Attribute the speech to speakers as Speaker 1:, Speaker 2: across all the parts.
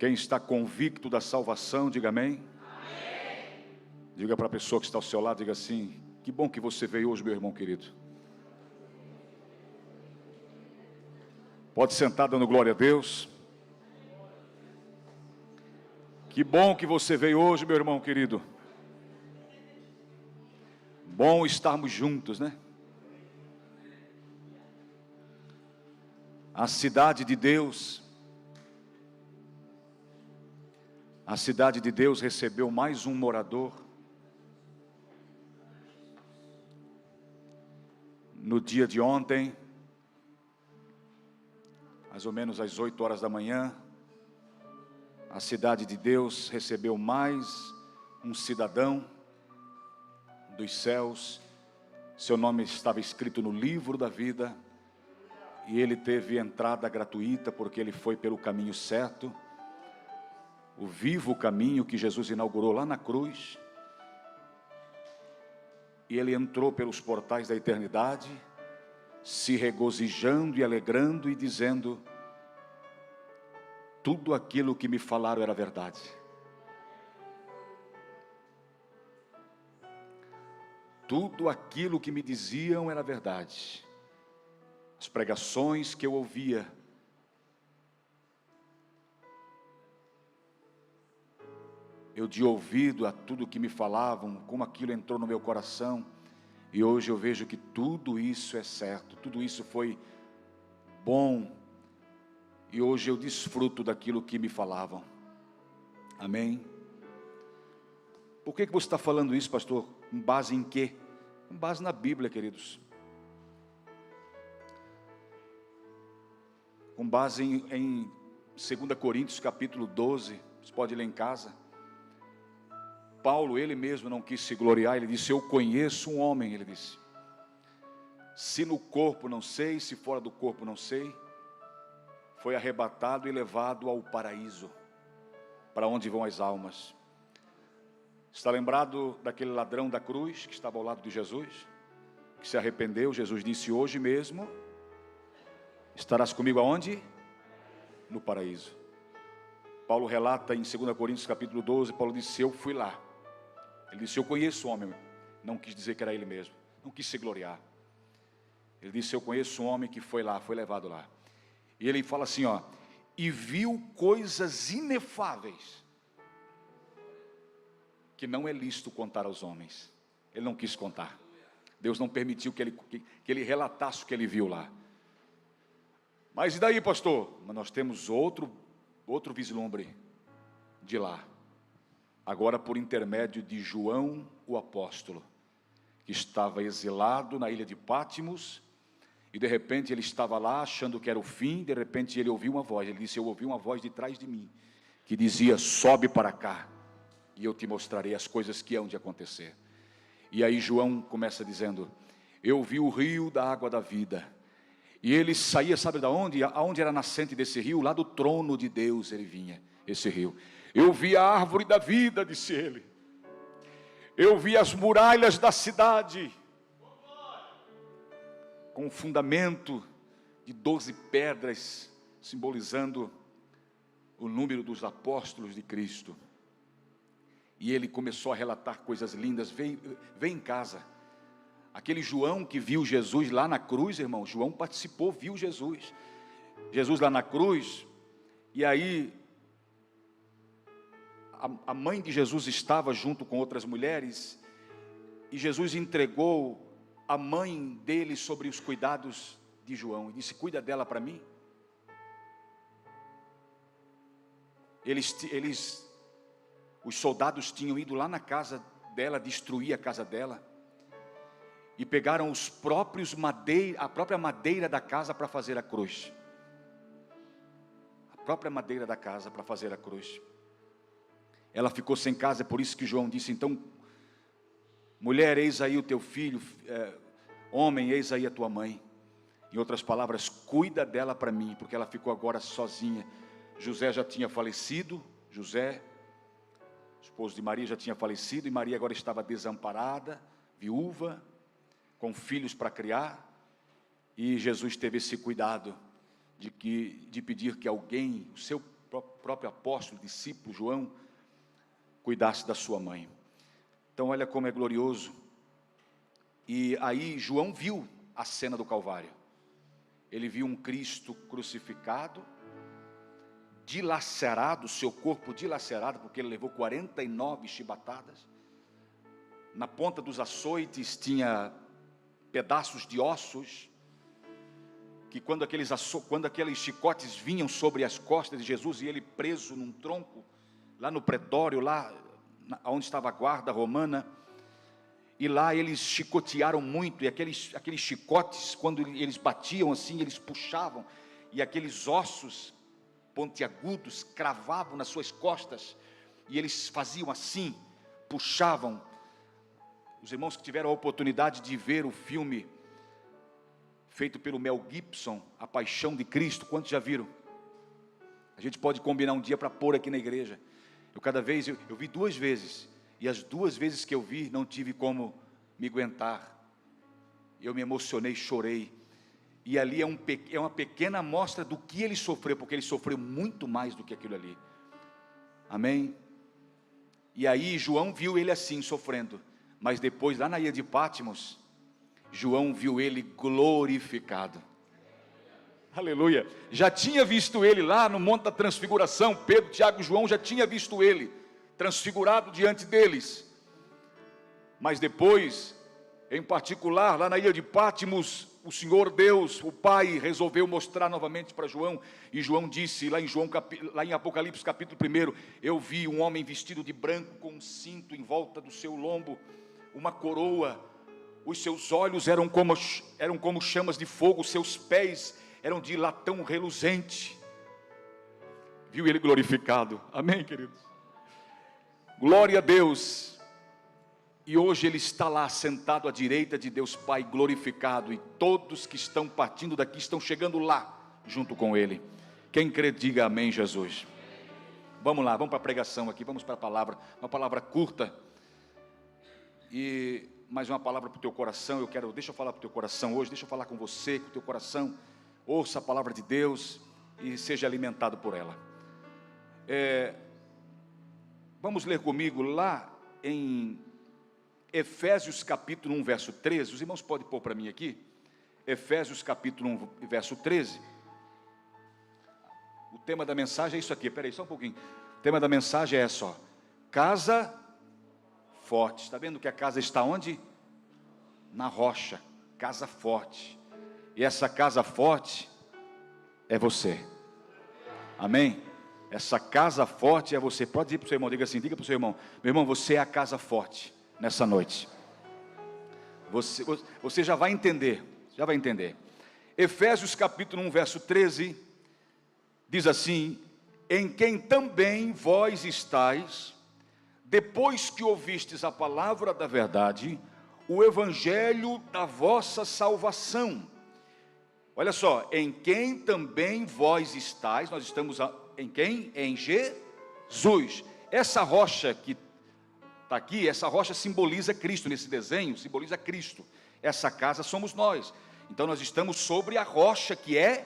Speaker 1: Quem está convicto da salvação, diga amém. Amém. Diga para a pessoa que está ao seu lado, diga assim: que bom que você veio hoje, meu irmão querido. Pode sentar dando glória a Deus. Que bom que você veio hoje, meu irmão querido. Bom estarmos juntos, né? A cidade de Deus, recebeu mais um morador. No dia de ontem, mais ou menos às 8 horas da manhã, a cidade de Deus recebeu mais um cidadão dos céus. Seu nome estava escrito no livro da vida, e ele teve entrada gratuita, porque ele foi pelo caminho certo, o vivo caminho que Jesus inaugurou lá na cruz, e ele entrou pelos portais da eternidade, se regozijando e alegrando e dizendo: tudo aquilo que me falaram era verdade. Tudo aquilo que me diziam era verdade. As pregações que eu ouvia, eu de ouvido a tudo que me falavam, como aquilo entrou no meu coração, e hoje eu vejo que tudo isso é certo, tudo isso foi bom, e hoje eu desfruto daquilo que me falavam. Amém? Por que você está falando isso, pastor? Com base em quê? Com base na Bíblia, queridos. Com base em 2 Coríntios capítulo 12, você pode ler em casa. Paulo, ele mesmo não quis se gloriar, ele disse: eu conheço um homem, ele disse, se no corpo não sei, se fora do corpo não sei, foi arrebatado e levado ao paraíso, para onde vão as almas. Está lembrado daquele ladrão da cruz, que estava ao lado de Jesus, que se arrependeu? Jesus disse: hoje mesmo estarás comigo aonde? No paraíso. Paulo relata em 2 Coríntios capítulo 12, Paulo disse: eu fui lá. Ele disse: eu conheço o homem. Não quis dizer que era ele mesmo, não quis se gloriar. Ele disse: eu conheço um homem que foi lá, foi levado lá. E ele fala assim, ó: e viu coisas inefáveis, que não é lícito contar aos homens. Ele não quis contar. Deus não permitiu que ele relatasse o que ele viu lá. Mas e daí, pastor? Mas nós temos outro vislumbre de lá. Agora por intermédio de João o apóstolo, que estava exilado na ilha de Pátimos, e de repente ele estava lá achando que era o fim. De repente ele ouviu uma voz, ele disse: eu ouvi uma voz de trás de mim, que dizia: sobe para cá, e eu te mostrarei as coisas que hão de acontecer. E aí João começa dizendo: eu vi o rio da água da vida, e ele saía, sabe de onde? Aonde era a nascente desse rio? Lá do trono de Deus ele vinha, esse rio. Eu vi a árvore da vida, disse ele. Eu vi as muralhas da cidade, com um fundamento de 12 pedras, simbolizando o número dos apóstolos de Cristo. E ele começou a relatar coisas lindas. Vem em casa. Aquele João que viu Jesus lá na cruz, irmão, João participou, viu Jesus lá na cruz. E aí a mãe de Jesus estava junto com outras mulheres, e Jesus entregou a mãe dele sobre os cuidados de João, e disse: cuida dela para mim. Os soldados tinham ido lá na casa dela, destruir a casa dela, e pegaram a própria madeira da casa para fazer a cruz. A própria madeira da casa para fazer a cruz. Ela ficou sem casa, é por isso que João disse: então, mulher, eis aí o teu filho, homem, eis aí a tua mãe. Em outras palavras, cuida dela para mim, porque ela ficou agora sozinha. José já tinha falecido, esposo de Maria, já tinha falecido, e Maria agora estava desamparada, viúva, com filhos para criar. E Jesus teve esse cuidado de pedir que alguém, o seu próprio apóstolo, discípulo João, cuidasse da sua mãe. Então olha como é glorioso. E aí João viu a cena do Calvário. Ele viu um Cristo crucificado, dilacerado, seu corpo dilacerado, porque ele levou 49 chibatadas. Na ponta dos açoites tinha pedaços de ossos, que quando aqueles chicotes vinham sobre as costas de Jesus, e ele preso num tronco, lá no pretório, lá onde estava a guarda romana, e lá eles chicotearam muito, e aqueles chicotes, quando eles batiam assim, eles puxavam, e aqueles ossos pontiagudos cravavam nas suas costas, e eles faziam assim, puxavam. Os irmãos que tiveram a oportunidade de ver o filme feito pelo Mel Gibson, A Paixão de Cristo, quantos já viram? A gente pode combinar um dia para pôr aqui na igreja. Eu vi 2 vezes, e as 2 vezes que eu vi, não tive como me aguentar. Eu me emocionei, chorei. E ali é uma pequena amostra do que ele sofreu, porque ele sofreu muito mais do que aquilo ali. Amém? E aí João viu ele assim, sofrendo. Mas depois, lá na ilha de Patmos, João viu ele glorificado. Aleluia. Já tinha visto ele lá no Monte da Transfiguração. Pedro, Tiago e João já tinha visto ele transfigurado diante deles. Mas depois, em particular, lá na ilha de Patmos, o Senhor Deus, o Pai, resolveu mostrar novamente para João. E João disse, lá em Apocalipse capítulo 1, eu vi um homem vestido de branco, com um cinto em volta do seu lombo, uma coroa. Os seus olhos eram como chamas de fogo, os seus pés eram de latão reluzente. Viu ele glorificado. Amém, queridos? Glória a Deus. E hoje ele está lá sentado à direita de Deus Pai, glorificado. E todos que estão partindo daqui estão chegando lá junto com ele. Quem crê, diga amém, Jesus. Vamos lá, vamos para a pregação aqui, vamos para a palavra. Uma palavra curta. E mais uma palavra para o teu coração. Deixa eu falar para o teu coração hoje. Deixa eu falar com você, com o teu coração. Ouça a palavra de Deus e seja alimentado por ela. Vamos ler comigo lá em Efésios capítulo 1, verso 13. Os irmãos podem pôr para mim aqui. Efésios capítulo 1, verso 13. O tema da mensagem é isso aqui. Espera aí, só um pouquinho. O tema da mensagem é só: casa forte. Está vendo que a casa está onde? Na rocha. Casa forte. E essa casa forte é você. Amém? Essa casa forte é você. Pode dizer para o seu irmão, diga assim, diga para o seu irmão: meu irmão, você é a casa forte nessa noite. Você já vai entender. Já vai entender. Efésios capítulo 1, verso 13. Diz assim: em quem também vós estáis, depois que ouvistes a palavra da verdade, o evangelho da vossa salvação. Olha só, em quem também vós estáis, nós estamos em quem? Em Jesus. Essa rocha que está aqui, essa rocha simboliza Cristo, nesse desenho, simboliza Cristo. Essa casa somos nós. Então nós estamos sobre a rocha que é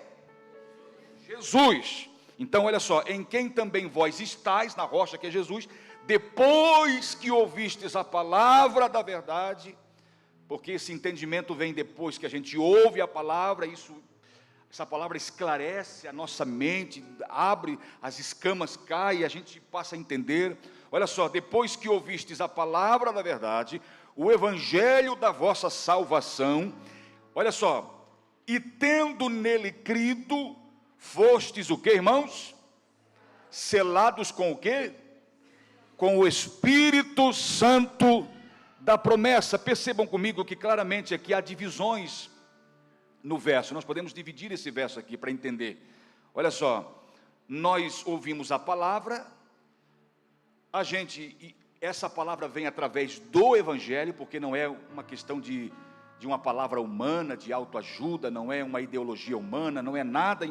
Speaker 1: Jesus. Então olha só, em quem também vós estáis, na rocha que é Jesus, depois que ouvistes a palavra da verdade, porque esse entendimento vem depois que a gente ouve a palavra, essa palavra esclarece a nossa mente, abre, as escamas caem, a gente passa a entender. Olha só, depois que ouvistes a palavra da verdade, o evangelho da vossa salvação, olha só, e tendo nele crido, fostes o que, irmãos? Selados com o que? Com o Espírito Santo da promessa. Percebam comigo que claramente aqui há divisões no verso. Nós podemos dividir esse verso aqui para entender. Olha só, nós ouvimos a palavra, essa palavra vem através do evangelho, porque não é uma questão de uma palavra humana, de autoajuda, não é uma ideologia humana, não é nada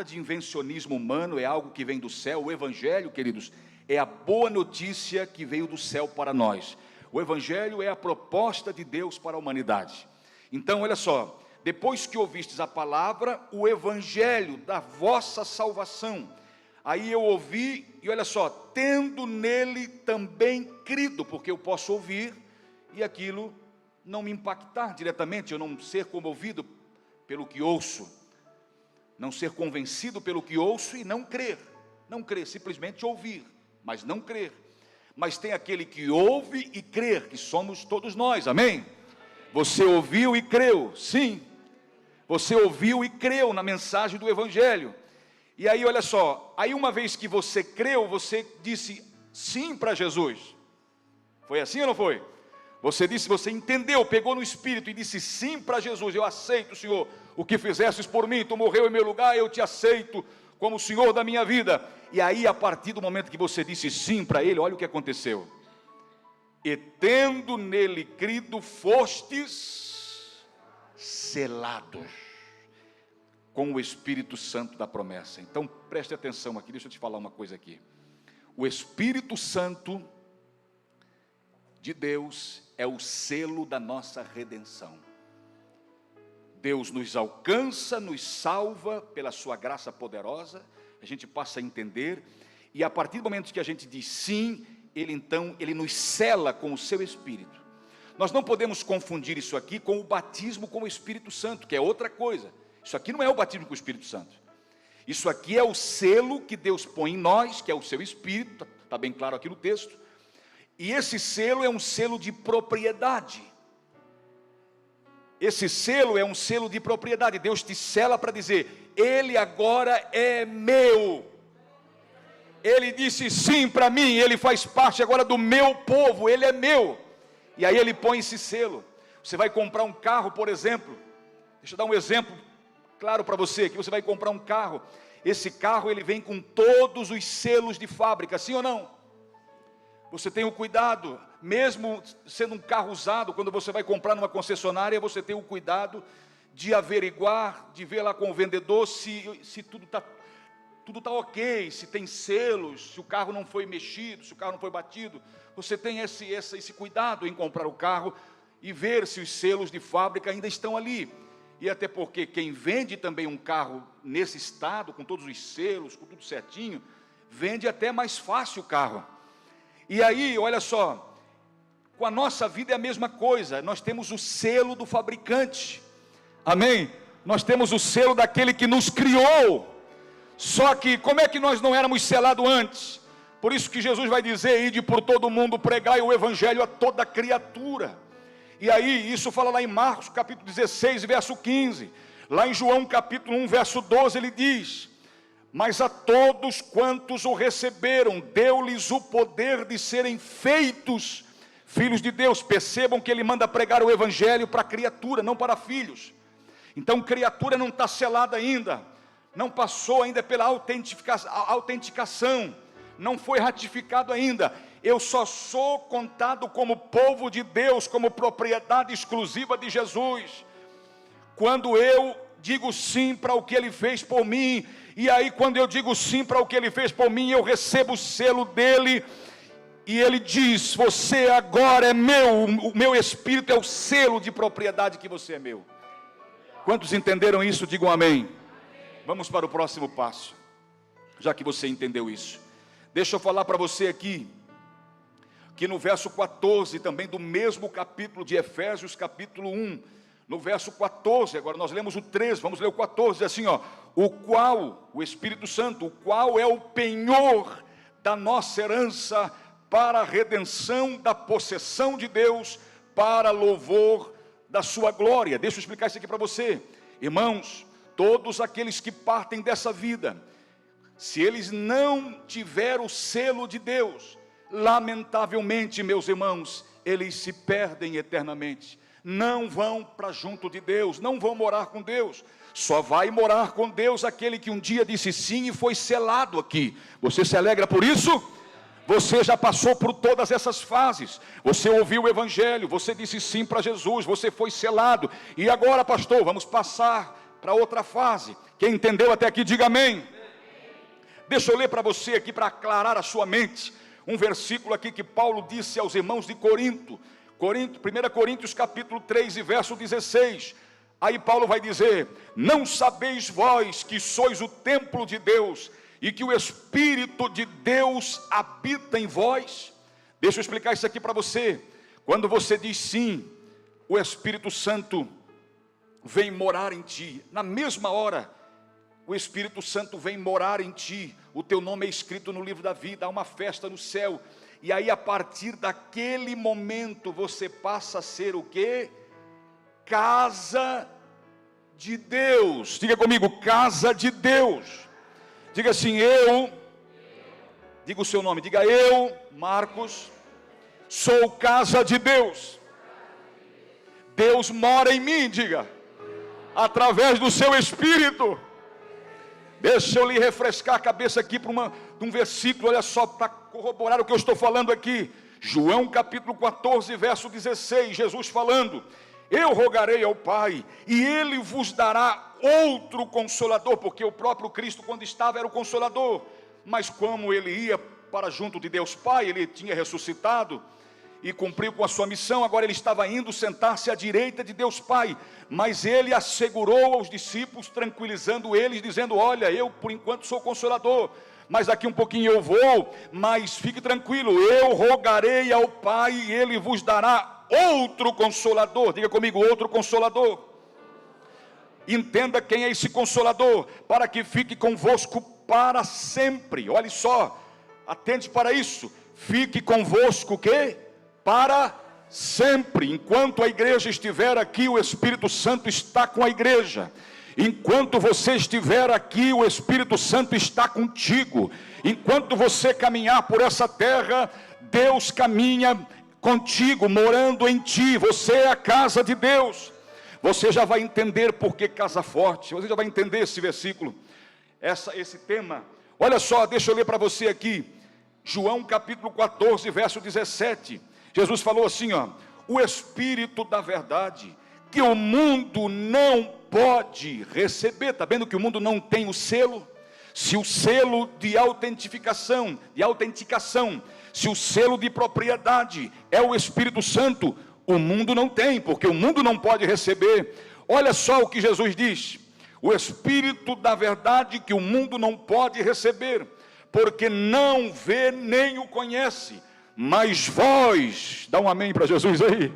Speaker 1: de invencionismo humano, é algo que vem do céu. O evangelho, queridos, é a boa notícia que veio do céu para nós. O evangelho é a proposta de Deus para a humanidade. Então, olha só, depois que ouvistes a palavra, o evangelho da vossa salvação. Aí eu ouvi, e olha só, tendo nele também crido, porque eu posso ouvir, e aquilo não me impactar diretamente, eu não ser comovido pelo que ouço, não ser convencido pelo que ouço e não crer, simplesmente ouvir, mas não crer. Mas tem aquele que ouve e crer, que somos todos nós, amém? Você ouviu e creu, sim, você ouviu e creu na mensagem do Evangelho. E aí olha só, aí uma vez que você creu, você disse sim para Jesus. Foi assim ou não foi? Você disse, você entendeu, pegou no Espírito e disse sim para Jesus. Eu aceito, Senhor, o que fizestes por mim, Tu morreu em meu lugar, eu te aceito como o Senhor da minha vida. E aí a partir do momento que você disse sim para Ele, olha o que aconteceu. E tendo nele crido, fostes selados com o Espírito Santo da promessa. Então preste atenção aqui, deixa eu te falar uma coisa aqui. O Espírito Santo de Deus é o selo da nossa redenção. Deus nos alcança, nos salva pela sua graça poderosa, a gente passa a entender, e a partir do momento que a gente diz sim, Ele nos sela com o seu Espírito. Nós não podemos confundir isso aqui com o batismo com o Espírito Santo, que é outra coisa. Isso aqui não é o batismo com o Espírito Santo. Isso aqui é o selo que Deus põe em nós, que é o seu Espírito, está bem claro aqui no texto. E esse selo é um selo de propriedade. Esse selo é um selo de propriedade. Deus te sela para dizer, Ele agora é meu. Ele disse sim para mim, Ele faz parte agora do meu povo, Ele é meu. E aí Ele põe esse selo. Você vai comprar um carro, por exemplo. Deixa eu dar um exemplo claro para você, que você vai comprar um carro. Esse carro ele vem com todos os selos de fábrica, sim ou não? Você tem o cuidado, mesmo sendo um carro usado, quando você vai comprar numa concessionária, você tem o cuidado de averiguar, de ver lá com o vendedor se tudo está ok, se tem selos, se o carro não foi mexido, se o carro não foi batido. Você tem esse cuidado em comprar o carro e ver se os selos de fábrica ainda estão ali. E até porque quem vende também um carro nesse estado, com todos os selos, com tudo certinho, vende até mais fácil o carro. E aí, olha só, com a nossa vida é a mesma coisa, nós temos o selo do fabricante, amém? Nós temos o selo daquele que nos criou. Só que, como é que nós não éramos selados antes? Por isso que Jesus vai dizer, ide por todo mundo, pregai o Evangelho a toda criatura. E aí, isso fala lá em Marcos, capítulo 16, verso 15. Lá em João, capítulo 1, verso 12, ele diz, mas a todos quantos o receberam, deu-lhes o poder de serem feitos filhos de Deus. Percebam que ele manda pregar o Evangelho para criatura, não para filhos. Então, criatura não está selada ainda, não passou ainda pela autenticação, não foi ratificado ainda. Eu só sou contado como povo de Deus, como propriedade exclusiva de Jesus, quando eu digo sim para o que Ele fez por mim. E aí quando eu digo sim para o que Ele fez por mim, eu recebo o selo dEle, e Ele diz, você agora é meu, o meu Espírito é o selo de propriedade que você é meu. Quantos entenderam isso? Digam amém. Vamos para o próximo passo, já que você entendeu isso. Deixa eu falar para você aqui, que no verso 14, também do mesmo capítulo de Efésios, capítulo 1, no verso 14, agora nós lemos o 13, vamos ler o 14, diz assim, ó, o qual, o Espírito Santo, o qual é o penhor da nossa herança para a redenção da possessão de Deus, para louvor da sua glória. Deixa eu explicar isso aqui para você. Irmãos, todos aqueles que partem dessa vida, se eles não tiverem o selo de Deus, lamentavelmente, meus irmãos, eles se perdem eternamente, não vão para junto de Deus, não vão morar com Deus. Só vai morar com Deus aquele que um dia disse sim e foi selado aqui. Você se alegra por isso? Você já passou por todas essas fases, você ouviu o Evangelho, você disse sim para Jesus, você foi selado, e agora, pastor, vamos passar para outra fase. Quem entendeu até aqui, diga amém. Deixa eu ler para você aqui, para aclarar a sua mente, um versículo aqui que Paulo disse aos irmãos de Corinto, 1 Coríntios capítulo 3 e verso 16, aí Paulo vai dizer, não sabeis vós que sois o templo de Deus, e que o Espírito de Deus habita em vós. Deixa eu explicar isso aqui para você. Quando você diz sim, o Espírito Santo vem morar em ti. Na mesma hora, o Espírito Santo vem morar em ti. O teu nome é escrito no livro da vida, há uma festa no céu. E aí, a partir daquele momento, você passa a ser o quê? Casa de Deus. Diga comigo, casa de Deus. Diga assim, diga o seu nome, diga eu, Marcos, sou casa de Deus. Deus mora em mim, diga, através do seu Espírito. Deixa eu lhe refrescar a cabeça aqui para um versículo, olha só, para corroborar o que eu estou falando aqui. João capítulo 14, verso 16, Jesus falando: eu rogarei ao Pai, e Ele vos dará outro Consolador, porque o próprio Cristo, quando estava, era o Consolador, mas como Ele ia para junto de Deus Pai, Ele tinha ressuscitado, e cumpriu com a sua missão, agora Ele estava indo sentar-se à direita de Deus Pai, mas Ele assegurou aos discípulos, tranquilizando eles, dizendo: olha, eu por enquanto sou Consolador, mas daqui um pouquinho eu vou, mas fique tranquilo, eu rogarei ao Pai, e Ele vos dará outro Consolador. Diga comigo, outro Consolador. Entenda quem é esse Consolador, para que fique convosco para sempre. Olhe só, atente para isso, fique convosco o quê? Para sempre. Enquanto a igreja estiver aqui, o Espírito Santo está com a igreja. Enquanto você estiver aqui, o Espírito Santo está contigo. Enquanto você caminhar por essa terra, Deus caminha contigo, morando em ti. Você é a casa de Deus. Você já vai entender por que casa forte. Você já vai entender esse versículo, esse tema. Olha só, deixa eu ler para você aqui. João capítulo 14, verso 17. Jesus falou assim, ó: o Espírito da verdade, que o mundo não pode receber. Está vendo que o mundo não tem o selo? Se o selo de autenticação, se o selo de propriedade é o Espírito Santo, o mundo não tem, porque o mundo não pode receber. Olha só o que Jesus diz: o Espírito da verdade que o mundo não pode receber, porque não vê nem o conhece, mas vós, dá um amém para Jesus aí,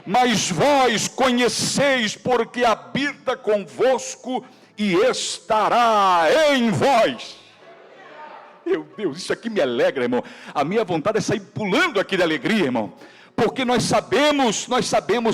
Speaker 1: mas vós conheceis, porque habita convosco e estará em vós. Meu Deus, isso aqui me alegra, irmão. A minha vontade é sair pulando aqui de alegria, irmão, porque nós sabemos,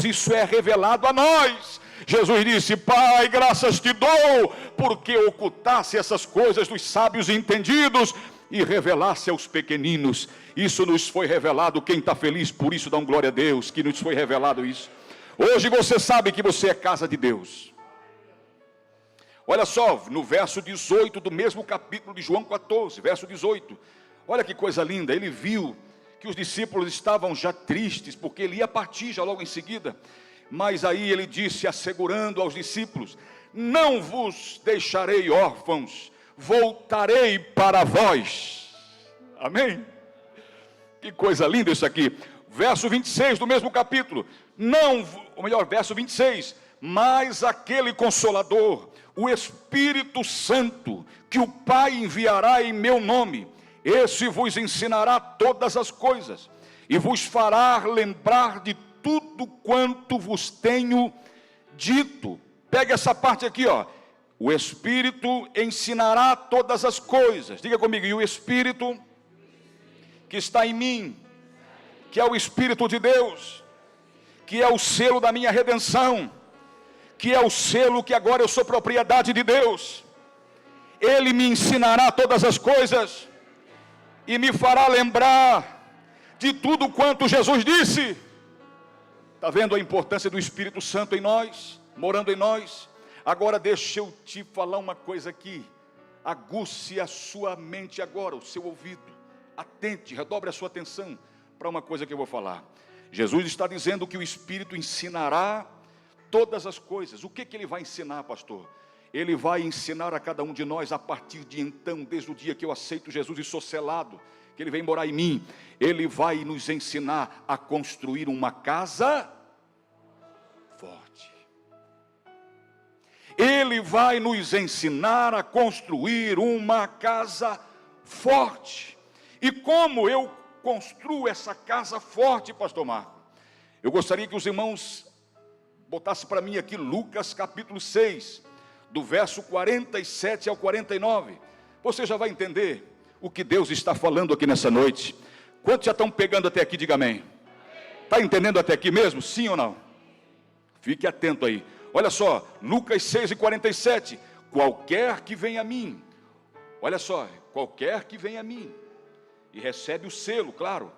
Speaker 1: isso é revelado a nós. Jesus disse: Pai, graças te dou, porque ocultasse essas coisas dos sábios e entendidos e revelasse aos pequeninos. Isso nos foi revelado. Quem está feliz por isso, dá um glória a Deus, que nos foi revelado isso. Hoje você sabe que você é casa de Deus. Olha só, no verso 18 do mesmo capítulo de João 14, verso 18. Olha que coisa linda. Ele viu que os discípulos estavam já tristes, porque ele ia partir já logo em seguida. Mas aí ele disse, assegurando aos discípulos: não vos deixarei órfãos, voltarei para vós. Amém? Que coisa linda isso aqui. Verso 26 do mesmo capítulo. Verso 26. Mas aquele Consolador, o Espírito Santo, que o Pai enviará em meu nome, esse vos ensinará todas as coisas, e vos fará lembrar de tudo quanto vos tenho dito. Pega essa parte aqui, ó. O Espírito ensinará todas as coisas. Diga comigo, e o Espírito que está em mim, que é o Espírito de Deus, que é o selo da minha redenção, que é o selo que agora eu sou propriedade de Deus, ele me ensinará todas as coisas e me fará lembrar de tudo quanto Jesus disse. Está vendo a importância do Espírito Santo em nós, morando em nós? Agora deixa eu te falar uma coisa aqui. Aguce a sua mente agora, o seu ouvido. Atente, redobre a sua atenção para uma coisa que eu vou falar. Jesus está dizendo que o Espírito ensinará todas as coisas. O que ele vai ensinar, pastor? Ele vai ensinar a cada um de nós a partir de então, desde o dia que eu aceito Jesus e sou selado, que ele vem morar em mim. Ele vai nos ensinar a construir uma casa forte. Ele vai nos ensinar a construir uma casa forte. E como eu construo essa casa forte, pastor Marco? Eu gostaria que os irmãos botassem para mim aqui Lucas capítulo 6, do verso 47 ao 49. Você já vai entender o que Deus está falando aqui nessa noite. Quantos já estão pegando até aqui? Diga amém. Está entendendo até aqui mesmo? Sim ou não? Fique atento aí. Olha só, Lucas 6 e 47. Qualquer que vem a mim, olha só, qualquer que vem a mim, e recebe o selo, claro.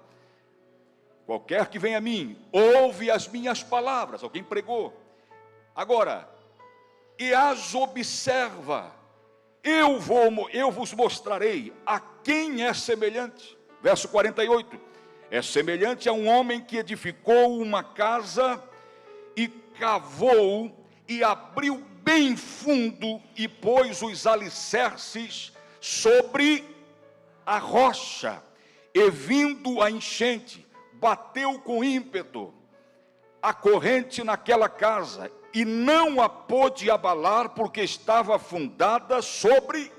Speaker 1: Qualquer que vem a mim, ouve as minhas palavras. Alguém pregou. Agora, e as observa, eu vos mostrarei a quem é semelhante. Verso 48. É semelhante a um homem que edificou uma casa e cavou e abriu bem fundo e pôs os alicerces sobre a rocha. E vindo a enchente, bateu com ímpeto a corrente naquela casa e não a pôde abalar, porque estava fundada sobre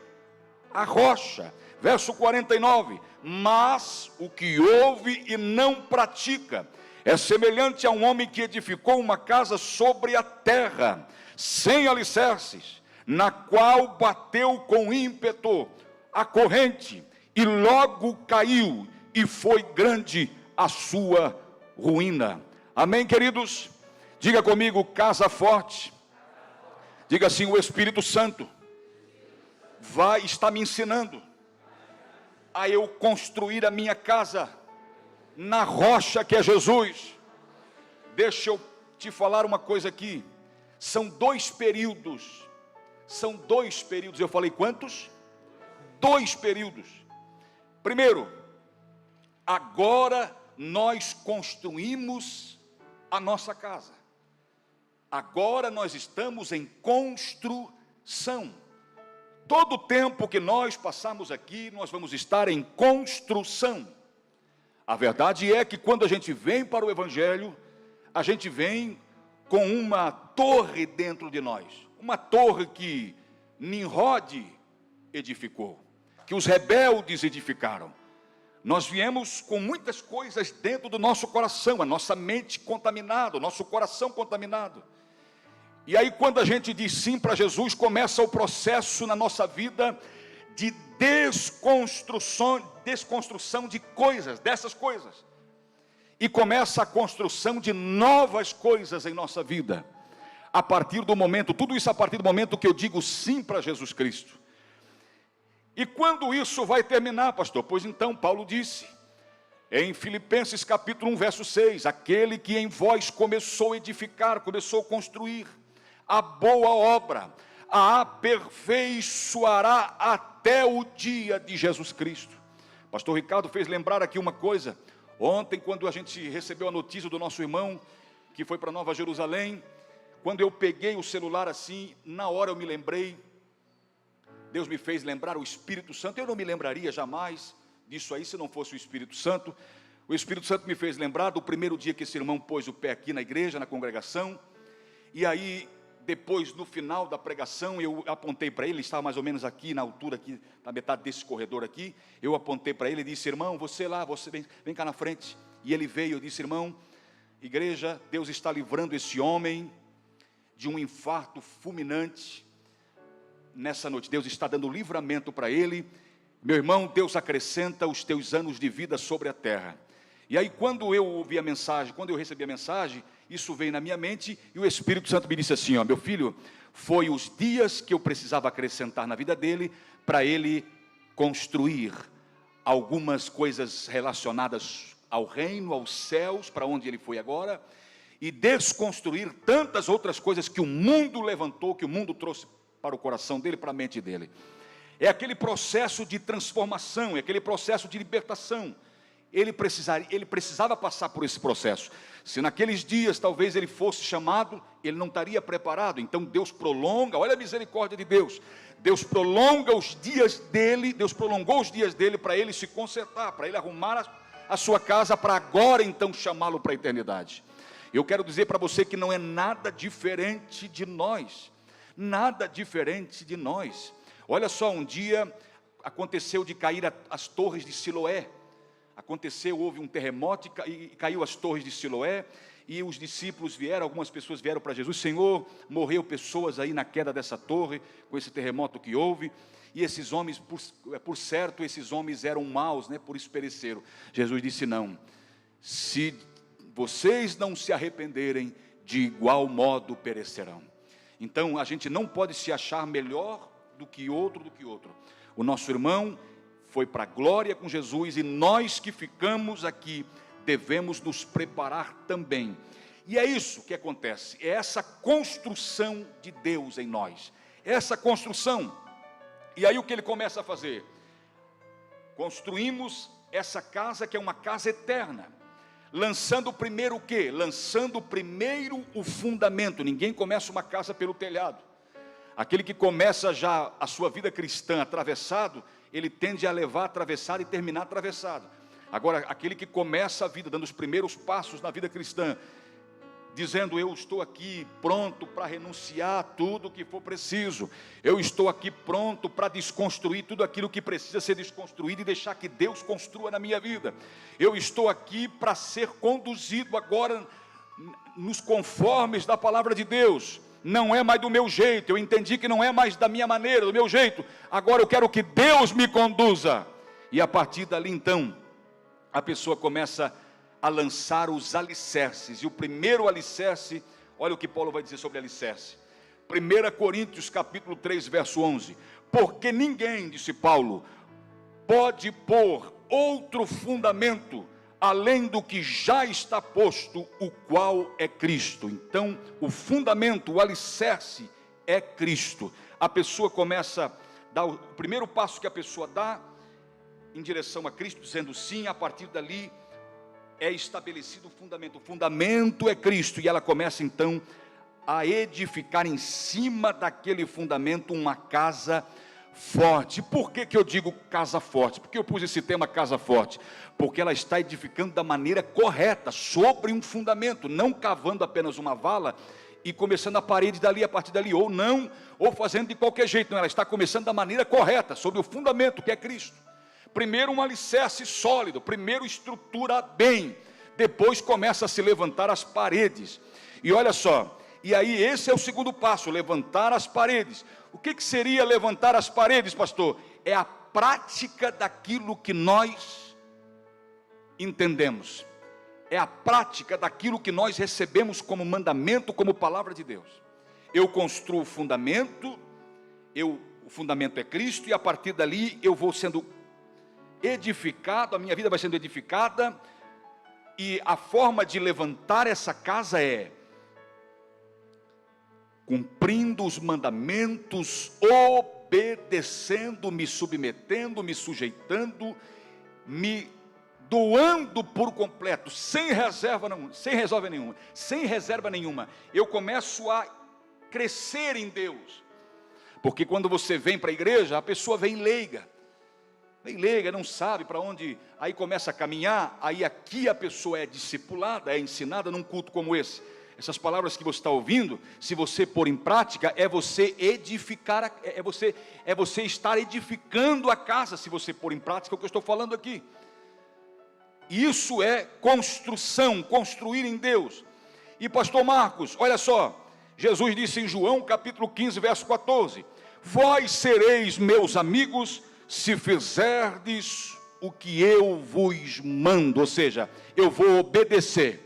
Speaker 1: a rocha. Verso 49. Mas o que ouve e não pratica é semelhante a um homem que edificou uma casa sobre a terra, sem alicerces, na qual bateu com ímpeto a corrente, e logo caiu, e foi grande a sua ruína. Amém, queridos? Diga comigo, casa forte. Diga assim: o Espírito Santo está me ensinando a eu construir a minha casa na rocha que é Jesus. Deixa eu te falar uma coisa aqui. São dois períodos. Eu falei quantos? 2 períodos. Primeiro, agora nós construímos a nossa casa. Agora nós estamos em construção. Todo o tempo que nós passamos aqui, nós vamos estar em construção. A verdade é que quando a gente vem para o Evangelho, a gente vem com uma torre dentro de nós. Uma torre que Nimrod edificou, que os rebeldes edificaram. Nós viemos com muitas coisas dentro do nosso coração, a nossa mente contaminada, o nosso coração contaminado. E aí quando a gente diz sim para Jesus, começa o processo na nossa vida de desconstrução de coisas, dessas coisas. E começa a construção de novas coisas em nossa vida. A partir do momento, tudo isso a partir do momento que eu digo sim para Jesus Cristo. E quando isso vai terminar, pastor? Pois então, Paulo disse, em Filipenses capítulo 1, verso 6, aquele que em vós começou a edificar, começou a construir a boa obra, a aperfeiçoará até o dia de Jesus Cristo. Pastor Ricardo fez lembrar aqui uma coisa. Ontem, quando a gente recebeu a notícia do nosso irmão, que foi para Nova Jerusalém, quando eu peguei o celular assim, na hora eu me lembrei, Deus me fez lembrar o Espírito Santo. Eu não me lembraria jamais disso aí, se não fosse o Espírito Santo. O Espírito Santo me fez lembrar do primeiro dia que esse irmão pôs o pé aqui na igreja, na congregação. E aí, depois, no final da pregação, eu apontei para ele, estava mais ou menos aqui, na altura, aqui, na metade desse corredor aqui. Eu apontei para ele e disse, irmão, você lá, você vem cá na frente. E ele veio, eu disse, irmão, igreja, Deus está livrando esse homem de um infarto fulminante nessa noite. Deus está dando livramento para ele. Meu irmão, Deus acrescenta os teus anos de vida sobre a terra. E aí quando eu ouvi a mensagem, quando eu recebi a mensagem, isso veio na minha mente e o Espírito Santo me disse assim, ó, meu filho, foi os dias que eu precisava acrescentar na vida dele, para ele construir algumas coisas relacionadas ao reino, aos céus, para onde ele foi agora, e desconstruir tantas outras coisas que o mundo levantou, que o mundo trouxe para o coração dele, para a mente dele. É aquele processo de transformação, é aquele processo de libertação. Ele precisava passar por esse processo. Se naqueles dias talvez ele fosse chamado, ele não estaria preparado. Então Deus prolonga, olha a misericórdia de Deus. Deus prolonga os dias dele, Deus prolongou os dias dele para ele se consertar, para ele arrumar a sua casa, para agora então chamá-lo para a eternidade. Eu quero dizer para você que não é nada diferente de nós. nada diferente de nós. Olha só, um dia aconteceu de cair as torres de Siloé. Houve um terremoto e caiu as torres de Siloé, e os discípulos vieram, algumas pessoas vieram para Jesus: Senhor, morreu pessoas aí na queda dessa torre, com esse terremoto que houve, e esses homens, por certo, esses homens eram maus, né, por isso pereceram. Jesus disse: não, se vocês não se arrependerem, de igual modo perecerão. Então a gente não pode se achar melhor do que outro. O nosso irmão foi para a glória com Jesus, e nós que ficamos aqui devemos nos preparar também. E é isso que acontece, é essa construção de Deus em nós, essa construção. E aí o que ele começa a fazer? Construímos essa casa, que é uma casa eterna, lançando primeiro o quê? Lançando primeiro o fundamento. Ninguém começa uma casa pelo telhado. Aquele que começa já a sua vida cristã atravessado, ele tende a levar atravessado e terminar atravessado. Agora, aquele que começa a vida, dando os primeiros passos na vida cristã, dizendo: eu estou aqui pronto para renunciar a tudo que for preciso, eu estou aqui pronto para desconstruir tudo aquilo que precisa ser desconstruído e deixar que Deus construa na minha vida, eu estou aqui para ser conduzido agora nos conformes da palavra de Deus, não é mais do meu jeito, eu entendi que não é mais da minha maneira, do meu jeito, agora eu quero que Deus me conduza. E a partir dali então, a pessoa começa a lançar os alicerces, e o primeiro alicerce, olha o que Paulo vai dizer sobre alicerce, 1 Coríntios capítulo 3, verso 11, porque ninguém, disse Paulo, pode pôr outro fundamento, além do que já está posto, o qual é Cristo. Então, o fundamento, o alicerce é Cristo. A pessoa começa a dar, o primeiro passo que a pessoa dá, em direção a Cristo, dizendo sim, a partir dali, é estabelecido o fundamento é Cristo, e ela começa então a edificar em cima daquele fundamento uma casa forte. Por que eu digo casa forte? Porque eu pus esse tema casa forte? Porque ela está edificando da maneira correta, sobre um fundamento, não cavando apenas uma vala e começando a parede dali, a partir dali, ou fazendo de qualquer jeito, não, ela está começando da maneira correta, sobre o fundamento que é Cristo. Primeiro um alicerce sólido, primeiro estrutura bem, depois começa a se levantar as paredes. E olha só, e aí esse é o segundo passo, levantar as paredes. O que seria levantar as paredes, pastor? É a prática daquilo que nós entendemos, é a prática daquilo que nós recebemos como mandamento, como palavra de Deus. Eu construo o fundamento, o fundamento é Cristo, e a partir dali eu vou sendo edificado, a minha vida vai sendo edificada, e a forma de levantar essa casa é cumprindo os mandamentos, obedecendo, me submetendo, me sujeitando, me doando por completo, sem reserva nenhuma. Eu começo a crescer em Deus, porque quando você vem para a igreja, a pessoa vem leiga, não sabe para onde, aí começa a caminhar, aí aqui a pessoa é discipulada, é ensinada num culto como esse. Essas palavras que você está ouvindo, se você pôr em prática, é você edificar, é você estar edificando a casa, se você pôr em prática o que eu estou falando aqui. Isso é construção, construir em Deus. E pastor Marcos, olha só, Jesus disse em João capítulo 15, verso 14, vós sereis meus amigos, se fizerdes o que eu vos mando, ou seja, eu vou obedecer.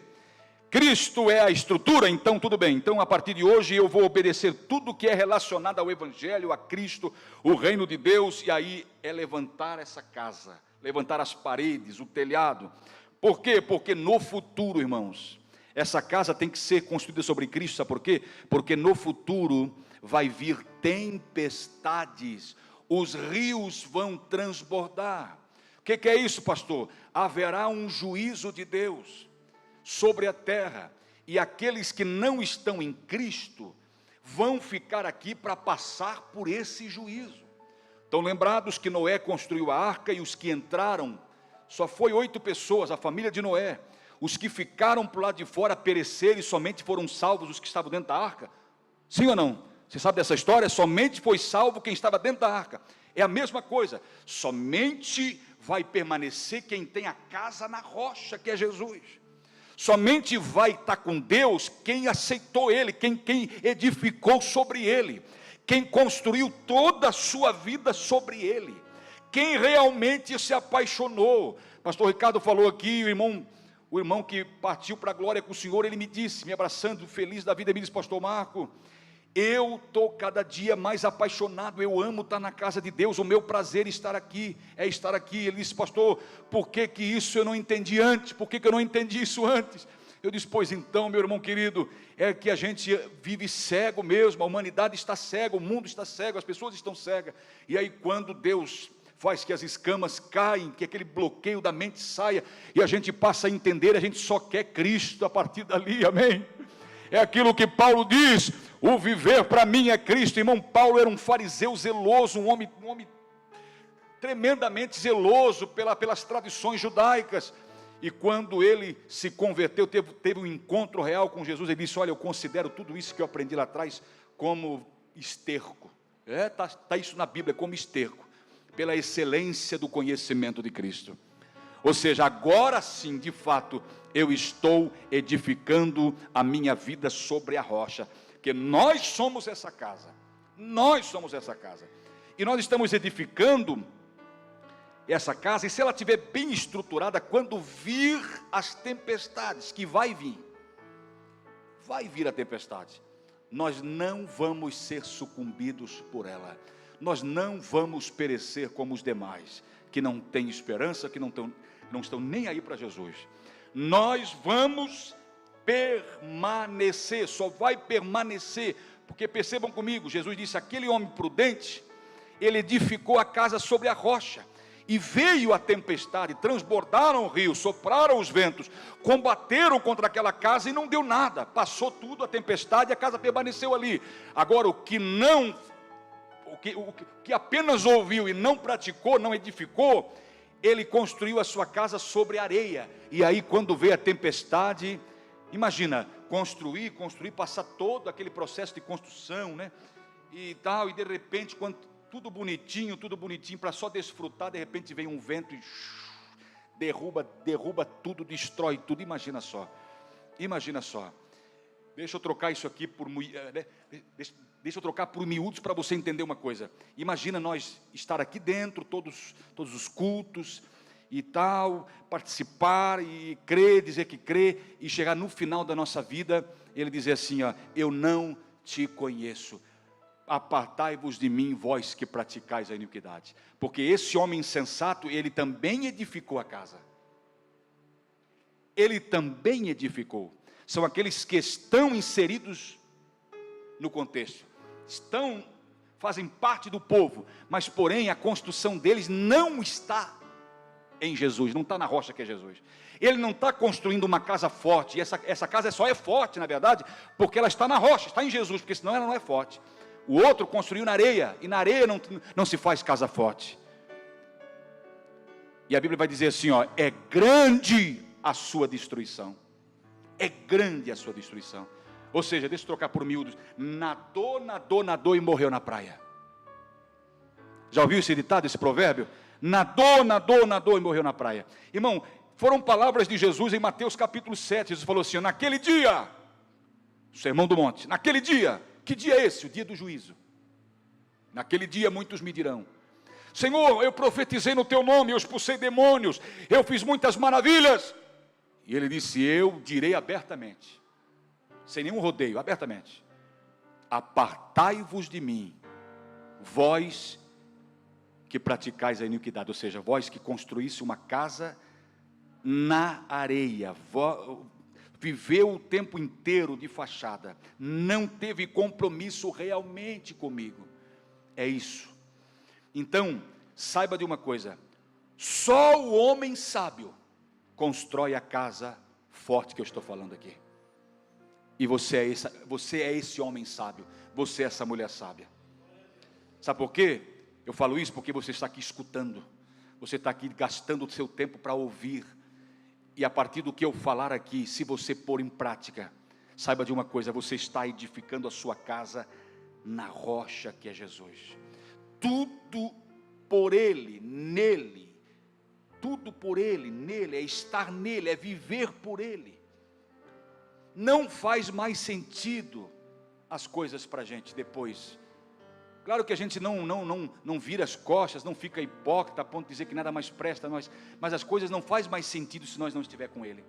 Speaker 1: Cristo é a estrutura, então tudo bem, então a partir de hoje eu vou obedecer tudo que é relacionado ao Evangelho, a Cristo, o reino de Deus, e aí é levantar essa casa, levantar as paredes, o telhado. Por quê? Porque no futuro, irmãos, essa casa tem que ser construída sobre Cristo, sabe por quê? Porque no futuro vai vir tempestades, os rios vão transbordar. O que é isso, pastor? Haverá um juízo de Deus sobre a terra, e aqueles que não estão em Cristo vão ficar aqui para passar por esse juízo. Estão lembrados que Noé construiu a arca, e os que entraram, só foi 8 pessoas, a família de Noé. Os que ficaram para o lado de fora pereceram, e somente foram salvos os que estavam dentro da arca? Sim ou não? Você sabe dessa história? Somente foi salvo quem estava dentro da arca. É a mesma coisa. Somente vai permanecer quem tem a casa na rocha, que é Jesus. Somente vai estar com Deus quem aceitou Ele, quem edificou sobre Ele, quem construiu toda a sua vida sobre Ele, quem realmente se apaixonou. Pastor Ricardo falou aqui, o irmão que partiu para a glória com o Senhor, ele me disse, me abraçando, feliz da vida, me disse: pastor Marco, eu estou cada dia mais apaixonado, eu amo estar na casa de Deus, o meu prazer é estar aqui. Ele disse: pastor, por que isso eu não entendi antes? Por que eu não entendi isso antes? Eu disse: pois então, meu irmão querido, é que a gente vive cego mesmo, a humanidade está cega, o mundo está cego, as pessoas estão cegas, e aí quando Deus faz que as escamas caem, que aquele bloqueio da mente saia, e a gente passa a entender, a gente só quer Cristo a partir dali, amém? É aquilo que Paulo diz: o viver para mim é Cristo. Irmão, Paulo era um fariseu zeloso, um homem tremendamente zeloso pelas tradições judaicas, e quando ele se converteu, teve um encontro real com Jesus, ele disse: olha, eu considero tudo isso que eu aprendi lá atrás como esterco. Está isso na Bíblia, como esterco, pela excelência do conhecimento de Cristo. Ou seja, agora sim, de fato, eu estou edificando a minha vida sobre a rocha, porque nós somos essa casa, e nós estamos edificando essa casa, e se ela estiver bem estruturada, quando vir as tempestades, que vai vir a tempestade, nós não vamos ser sucumbidos por ela, nós não vamos perecer como os demais, que não têm esperança, que não estão nem aí para Jesus. Nós vamos permanecer, só vai permanecer, porque percebam comigo, Jesus disse: aquele homem prudente, ele edificou a casa sobre a rocha, e veio a tempestade, transbordaram o rio, sopraram os ventos, combateram contra aquela casa e não deu nada, passou tudo, a tempestade, a casa permaneceu ali. Agora, o que apenas ouviu e não praticou, não edificou, ele construiu a sua casa sobre areia, e aí quando veio a tempestade, imagina, construir, passar todo aquele processo de construção, né, e tal, e de repente, quando tudo bonitinho, para só desfrutar, de repente vem um vento e derruba tudo, destrói tudo. Imagina só, deixa eu trocar isso aqui deixa eu trocar por miúdos para você entender uma coisa. Imagina nós estar aqui dentro, todos os cultos e tal, participar e crer, dizer que crê, e chegar no final da nossa vida, ele dizer assim: ó, eu não te conheço, apartai-vos de mim, vós que praticais a iniquidade. Porque esse homem insensato, ele também edificou a casa, são aqueles que estão inseridos no contexto, fazem parte do povo, mas porém a construção deles não está em Jesus, não está na rocha que é Jesus. Ele não está construindo uma casa forte, e essa casa só é forte, na verdade, porque ela está na rocha, está em Jesus, porque senão ela não é forte. O outro construiu na areia, e na areia não se faz casa forte. E a Bíblia vai dizer assim, ó: é grande a sua destruição. Ou seja, deixa eu trocar por miúdos: nadou e morreu na praia. Já ouviu esse ditado, esse provérbio? Nadou e morreu na praia. Irmão, foram palavras de Jesus em Mateus capítulo 7, Jesus falou assim: naquele dia, Sermão do Monte, naquele dia, que dia é esse? O dia do juízo. Naquele dia muitos me dirão: Senhor, eu profetizei no teu nome, eu expulsei demônios, eu fiz muitas maravilhas. E ele disse: eu direi abertamente, sem nenhum rodeio, abertamente: apartai-vos de mim, vós que praticais a iniquidade. Ou seja, vós que construísse uma casa na areia, viveu o tempo inteiro de fachada, não teve compromisso realmente comigo. É isso. Então, saiba de uma coisa: só o homem sábio constrói a casa forte que eu estou falando aqui. E você é esse homem sábio, você é essa mulher sábia. Sabe por quê? Eu falo isso porque você está aqui escutando, você está aqui gastando o seu tempo para ouvir, e a partir do que eu falar aqui, se você pôr em prática, saiba de uma coisa: você está edificando a sua casa na rocha que é Jesus. Tudo por Ele, nele. Tudo por Ele, nele, é estar nele, é viver por Ele. Não faz mais sentido as coisas para a gente depois. Claro que a gente não vira as costas, não fica hipócrita a ponto de dizer que nada mais presta, mas as coisas não faz mais sentido se nós não estiver com Ele.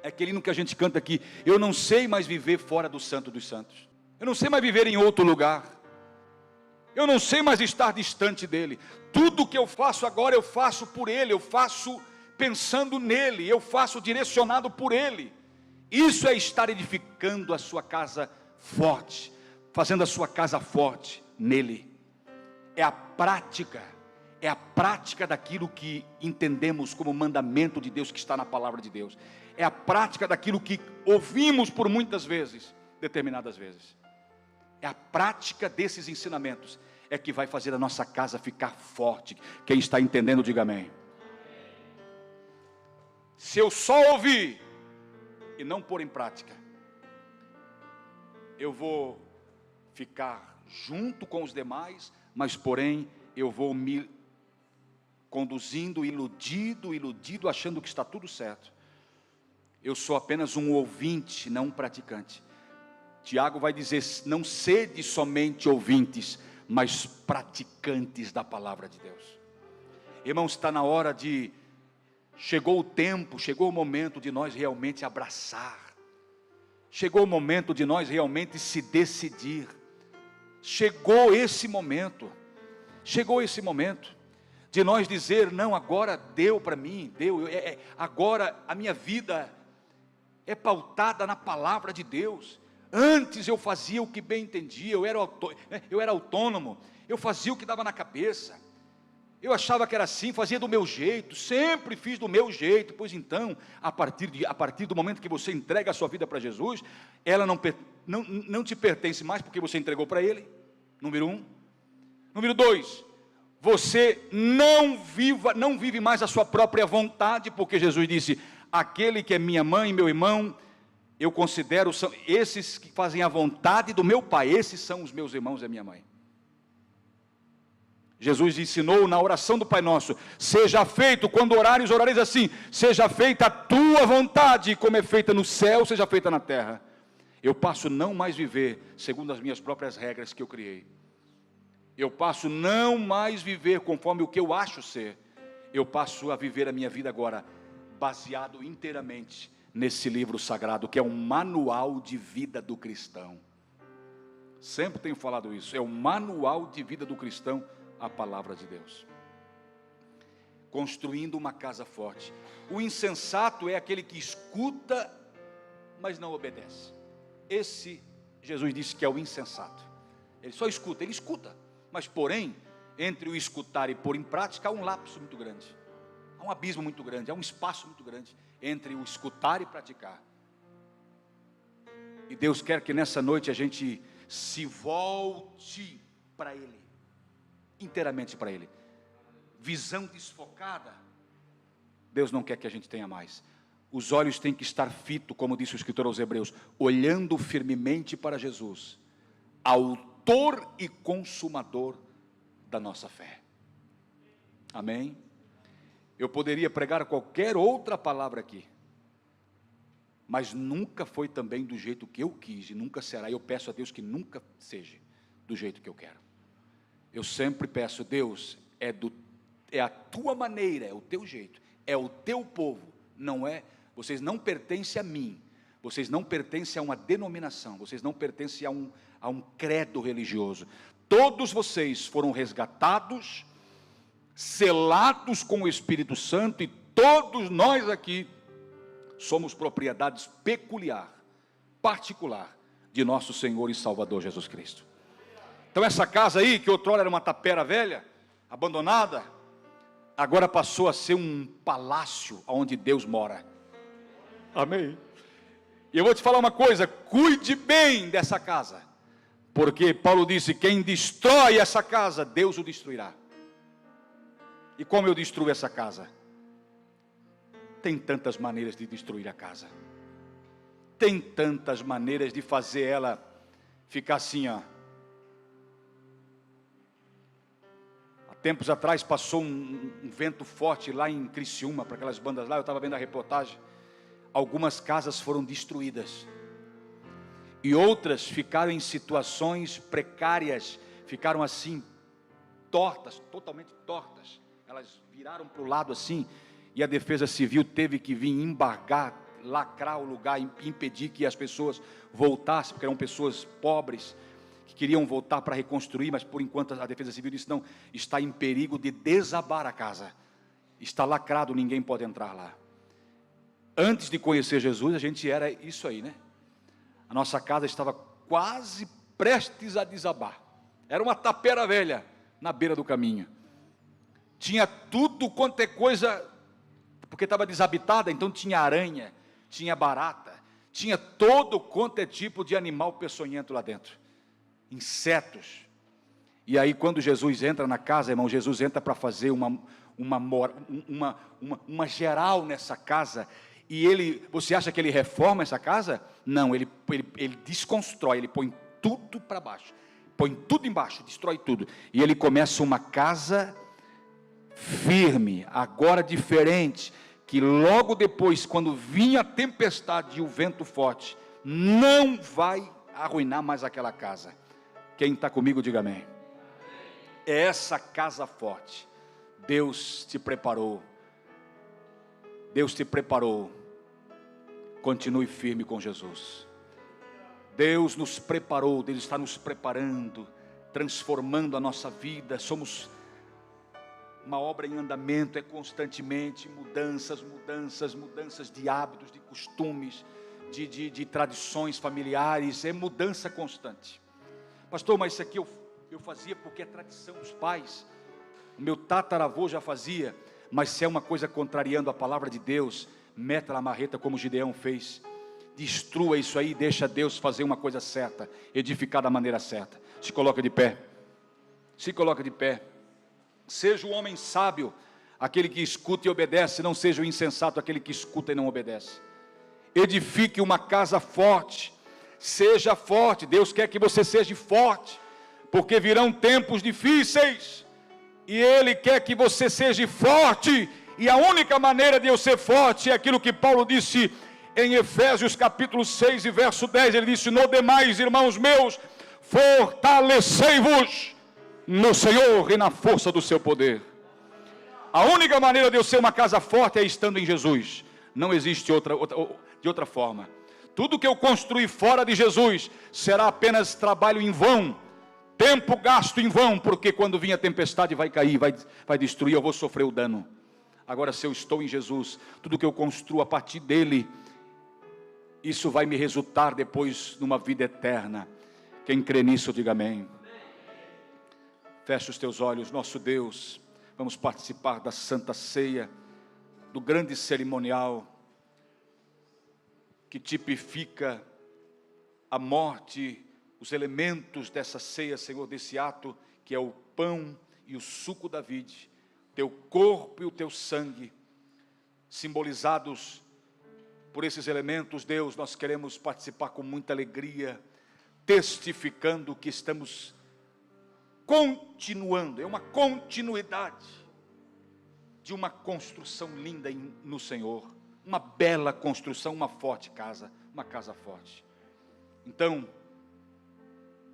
Speaker 1: É aquele hino que a gente canta aqui: eu não sei mais viver fora do Santo dos Santos, eu não sei mais viver em outro lugar, eu não sei mais estar distante dEle. Tudo que eu faço agora, eu faço por Ele, eu faço pensando nele, eu faço direcionado por Ele. Isso é estar edificando a sua casa forte, fazendo a sua casa forte nele. É a prática daquilo que entendemos como mandamento de Deus que está na palavra de Deus. É a prática daquilo que ouvimos por muitas vezes, determinadas vezes. É a prática desses ensinamentos é que vai fazer a nossa casa ficar forte. Quem está entendendo, diga amém. Se eu só ouvir e não pôr em prática, eu vou ficar junto com os demais, mas porém eu vou me conduzindo iludido, achando que está tudo certo. Eu sou apenas um ouvinte, não um praticante. Tiago vai dizer: não sede somente ouvintes, mas praticantes da palavra de Deus. Irmãos, está na hora de... Chegou o tempo, chegou o momento de nós realmente abraçar. Chegou o momento de nós realmente se decidir. Chegou esse momento de nós dizer: não, agora deu para mim, agora a minha vida é pautada na palavra de Deus. Antes eu fazia o que bem entendia, eu era autônomo, eu fazia o que dava na cabeça, eu achava que era assim, fazia do meu jeito, sempre fiz do meu jeito. Pois então, a partir do momento que você entrega a sua vida para Jesus, ela não te pertence mais, porque você entregou para Ele, número 1. Número 2, você não vive mais a sua própria vontade, porque Jesus disse: aquele que é minha mãe e meu irmão, eu considero, são esses que fazem a vontade do meu Pai, esses são os meus irmãos e a minha mãe. Jesus ensinou na oração do Pai Nosso: seja feito, quando orares assim: seja feita a tua vontade, como é feita no céu, seja feita na terra. Eu passo não mais viver segundo as minhas próprias regras que eu criei. Eu passo não mais viver conforme o que eu acho ser. Eu passo a viver a minha vida agora baseado inteiramente nesse livro sagrado, que é um manual de vida do cristão. Sempre tenho falado isso, é o manual de vida do cristão, a palavra de Deus. Construindo uma casa forte. O insensato é aquele que escuta, mas não obedece. Esse, Jesus disse que é o insensato. Ele só escuta, ele escuta, mas porém, entre o escutar e pôr em prática, há um lapso muito grande, há um abismo muito grande, há um espaço muito grande entre o escutar e praticar. E Deus quer que nessa noite a gente se volte para Ele, inteiramente para Ele. Visão desfocada, Deus não quer que a gente tenha mais. Os olhos têm que estar fitos, como disse o escritor aos Hebreus, olhando firmemente para Jesus, autor e consumador da nossa fé. Amém? Eu poderia pregar qualquer outra palavra aqui, mas nunca foi também do jeito que eu quis, e nunca será. Eu peço a Deus que nunca seja do jeito que eu quero. Eu sempre peço: Deus, é a tua maneira, é o teu jeito, é o teu povo, não é, vocês não pertencem a mim, vocês não pertencem a uma denominação, vocês não pertencem a um credo religioso. Todos vocês foram resgatados, selados com o Espírito Santo, e todos nós aqui somos propriedades particular de nosso Senhor e Salvador Jesus Cristo. Então essa casa aí, que outrora era uma tapera velha, abandonada, agora passou a ser um palácio onde Deus mora. Amém? E eu vou te falar uma coisa: cuide bem dessa casa, porque Paulo disse: quem destrói essa casa, Deus o destruirá. E como eu destruo essa casa? Tem tantas maneiras de destruir a casa, tem tantas maneiras de fazer ela ficar assim, ó, Tempos atrás passou um vento forte lá em Criciúma, para aquelas bandas lá, eu estava vendo a reportagem. Algumas casas foram destruídas, e outras ficaram em situações precárias, ficaram assim, tortas, totalmente tortas. Elas viraram para o lado assim, e a Defesa Civil teve que vir embargar, lacrar o lugar, impedir que as pessoas voltassem, porque eram pessoas pobres, que queriam voltar para reconstruir, mas por enquanto a Defesa Civil disse, não, está em perigo de desabar a casa, está lacrado, ninguém pode entrar lá. Antes de conhecer Jesus, a gente era isso aí, né? A nossa casa estava quase prestes a desabar, era uma tapera velha, na beira do caminho, tinha tudo quanto é coisa, porque estava desabitada, então tinha aranha, tinha barata, tinha todo quanto é tipo de animal peçonhento lá dentro, insetos. E aí quando Jesus entra na casa, irmão, Jesus entra para fazer uma geral nessa casa, e ele, você acha que ele reforma essa casa? Não, ele desconstrói, ele põe tudo para baixo, põe tudo embaixo, destrói tudo, e ele começa uma casa firme, agora diferente, que logo depois, quando vinha a tempestade e o vento forte, não vai arruinar mais aquela casa. Quem está comigo, diga amém. É essa casa forte, Deus te preparou, Deus te preparou, continue firme com Jesus. Deus nos preparou, Deus está nos preparando, transformando a nossa vida, somos uma obra em andamento, é constantemente mudanças de hábitos, de costumes, de tradições familiares, é mudança constante. Pastor, mas isso aqui eu fazia porque é tradição dos pais, o meu tataravô já fazia, mas se é uma coisa contrariando a palavra de Deus, meta na marreta como Gideão fez, destrua isso aí, deixa Deus fazer uma coisa certa, edificar da maneira certa. Se coloca de pé, se coloca de pé. Seja o homem sábio, aquele que escuta e obedece, não seja o insensato, aquele que escuta e não obedece. Edifique uma casa forte, seja forte, Deus quer que você seja forte, porque virão tempos difíceis, e Ele quer que você seja forte, e a única maneira de eu ser forte é aquilo que Paulo disse em Efésios capítulo 6 e verso 10, ele disse, no demais, irmãos meus, fortalecei-vos no Senhor e na força do seu poder. A única maneira de eu ser uma casa forte é estando em Jesus, não existe de outra forma. Tudo que eu construir fora de Jesus, será apenas trabalho em vão, tempo gasto em vão, porque quando vir a tempestade vai cair, vai destruir, eu vou sofrer o dano. Agora se eu estou em Jesus, tudo que eu construo a partir dele, isso vai me resultar depois numa vida eterna. Quem crê nisso, diga amém. Feche os teus olhos, nosso Deus, vamos participar da Santa Ceia, do grande cerimonial, que tipifica a morte, os elementos dessa ceia, Senhor, desse ato, que é o pão e o suco da vide, teu corpo e o teu sangue, simbolizados por esses elementos. Deus, nós queremos participar com muita alegria, testificando que estamos continuando, é uma continuidade de uma construção linda no Senhor, uma bela construção, uma forte casa, uma casa forte. Então,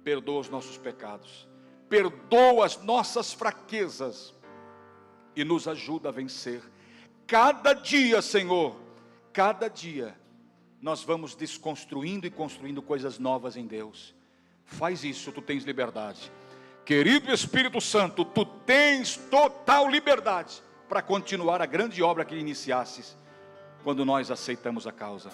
Speaker 1: perdoa os nossos pecados, perdoa as nossas fraquezas e nos ajuda a vencer. Cada dia, Senhor, cada dia, nós vamos desconstruindo e construindo coisas novas em Deus. Faz isso, tu tens liberdade. Querido Espírito Santo, tu tens total liberdade para continuar a grande obra que iniciastes, quando nós aceitamos a causa.